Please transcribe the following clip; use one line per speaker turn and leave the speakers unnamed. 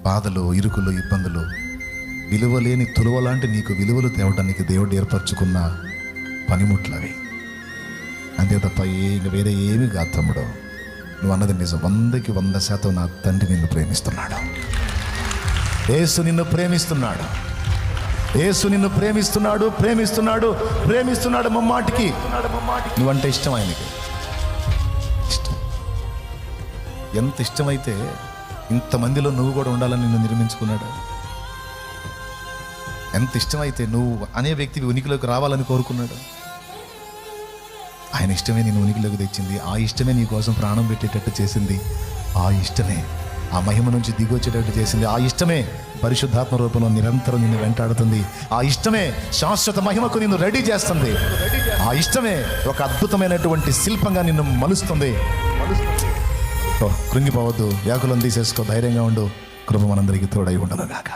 బాధలు, ఇరుకులు, ఇబ్బందులు, విలువలేని తులువలాంటి నీకు విలువలు తేవడానికి దేవుడు ఏర్పరచుకున్న పనిముట్లవి. అంతే తప్ప ఇంక వేరే ఏమీ కాదు తమ్ముడు. నువ్వు అన్నది నిజం. 100కి 100% నా తండ్రి నిన్ను ప్రేమిస్తున్నాడు. యేసు నిన్ను ప్రేమిస్తున్నాడు. యేసు నిన్ను ప్రేమిస్తున్నాడు, ప్రేమిస్తున్నాడు, ప్రేమిస్తున్నాడు ముమ్మాటికి. నువ్వంటే ఇష్టం ఆయనకి. ఇష్టం. ఎంత ఇష్టమైతే ఇంతమందిలో నువ్వు కూడా ఉండాలని నిన్ను నిర్మించుకున్నాడు. ఎంత ఇష్టమైతే నువ్వు అనే వ్యక్తివి ఉనికిలోకి రావాలని కోరుకున్నాడు. ఆయన ఇష్టమే నేను ఉనికిలోకి తెచ్చింది. ఆ ఇష్టమే నీ కోసం ప్రాణం పెట్టేటట్టు చేసింది. ఆ ఇష్టమే ఆ మహిమ నుంచి దిగొచ్చేటట్టు చేసింది. ఆ ఇష్టమే పరిశుద్ధాత్మ రూపంలో నిరంతరం నిన్ను వెంటాడుతుంది. ఆ ఇష్టమే శాశ్వత మహిమకు నిన్ను రెడీ చేస్తుంది. ఆ ఇష్టమే ఒక అద్భుతమైనటువంటి శిల్పంగా నిన్ను మలుస్తుంది. కృంగిపోవద్దు, వ్యాకులం తీసేసుకో, ధైర్యంగా ఉండు. కృప మనందరికీ తోడై ఉండను గాక.